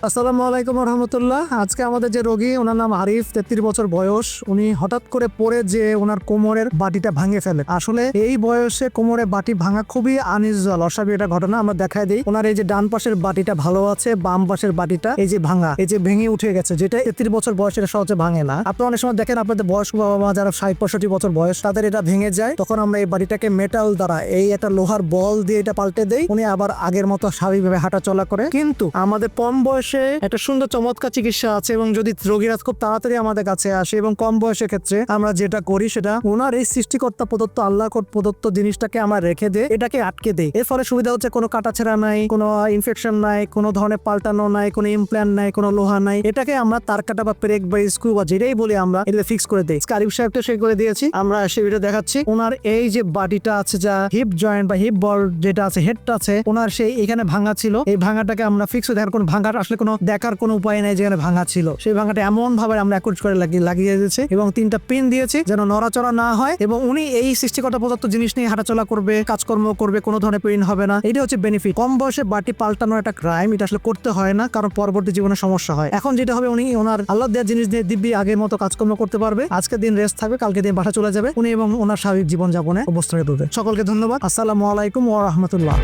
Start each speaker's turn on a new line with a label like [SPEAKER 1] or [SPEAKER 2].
[SPEAKER 1] আসসালামু আলাইকুম রহমতুল্লাহ। আজকে আমাদের যে রোগী, ওনার নাম আরিফ, 33 বছর বয়স। উনি হঠাৎ করে পড়ে যে ওনার কোমরের বাটিটা ভাঙে ফেলে। আসলে এই বয়সে কোমরে বাটি ভাঙা খুবই আনইউজুয়াল, অস্বাভাবিক একটা ঘটনা। আমরা দেখাই দিই, ওনার এই যে ডান পাশের বাটিটা ভালো আছে, বাম পাশের বাটিটা এই যে ভাঙা, এই যে ভেঙে উঠে গেছে, যেটা 33 বছর বয়স, এটা সহজে ভাঙে না। আপনারা অনেক সময় দেখেন আপনাদের বয়স্ক বাবা মা যারা 60-65 বছর বয়স, তাদের এটা ভেঙে যায়। তখন আমরা এই বাটিটাকে মেটাল দ্বারা, এই একটা লোহার বল দিয়ে এটা পাল্টে দেই। উনি আবার আগের মতো স্বাভাবিকভাবে হাঁটা চলা করে। কিন্তু আমাদের কম বয়সে একটা সুন্দর চমৎকার চিকিৎসা আছে, এবং যদি রোগীরা খুব তাড়াতাড়ি আমাদের কাছে আসে, এবং কম বয়সের ক্ষেত্রে আমরা যেটা করি সেটা ওনার এই সৃষ্টিকর্তা প্রদত্ত, আল্লাহ প্রদত্ত জিনিসটাকে আমরা রেখে দেই, এটাকে আটকে দেই। এর ফলে সুবিধা হচ্ছে কোনো কাটাছেঁড়া নাই, কোনো ইনফেকশন নাই, কোনো ধরনের পাল্টানো নাই, কোনো ইমপ্ল্যান্ট নাই, কোনো লোহা নাই। এটাকে আমরা তার কাটা বা পেরেক বা স্ক্রু বা যেটাই বলি আমরা এটা ফিক্স করে দেই। আরিফ সাহেব তো সেই করে দিয়েছি, আমরা সেই ভিডিও দেখাচ্ছি। ওনার এই যে বাটিটা আছে, যা হিপ জয়েন্ট বা হিপ বল যেটা আছে, হেডটা আছে ওনার, সেই এখানে ভাঙা ছিল। এই ভাঙাটাকে আমরা ফিক্স দেখার কোনো ভাঙার আসলে কোনো দেখার কোনো উপায় নাই যেখানে ভাঙা ছিল। সেই ভাঙাটা এমন ভাবে আমরা অ্যাকুরেট করে লাগিয়ে দিয়েছি, এবং 3টা পিন দিয়েছি যেন নড়াচড়া না হয়। এবং উনি এই সৃষ্টিকর্তা প্রদত্ত জিনিস নিয়ে হাঁটাচলা করবে, কাজকর্ম করবে, কোনো ধরনের পেইন হবে না। এটা হচ্ছে বেনিফিট। কম বয়সে বাটি পাল্টানোর একটা ক্রাইম, এটা আসলে করতে হয় না, কারণ পরবর্তী জীবনে সমস্যা হয়। এখন যেটা হবে, উনি ওনার আল্লাহ দেওয়ার জিনিস দিয়ে দিব্যি আগের মতো কাজকর্ম করতে পারবে। আজকে দিন রেস্ট থাকবে, কালকে দিন বাসা চলে যাবে উনি, এবং ওনার স্বাভাবিক জীবন যাপনে অবস্থায় পড়বে। সকলকে ধন্যবাদ। আসসালামু আলাইকুম ওয়া রাহমাতুল্লাহ।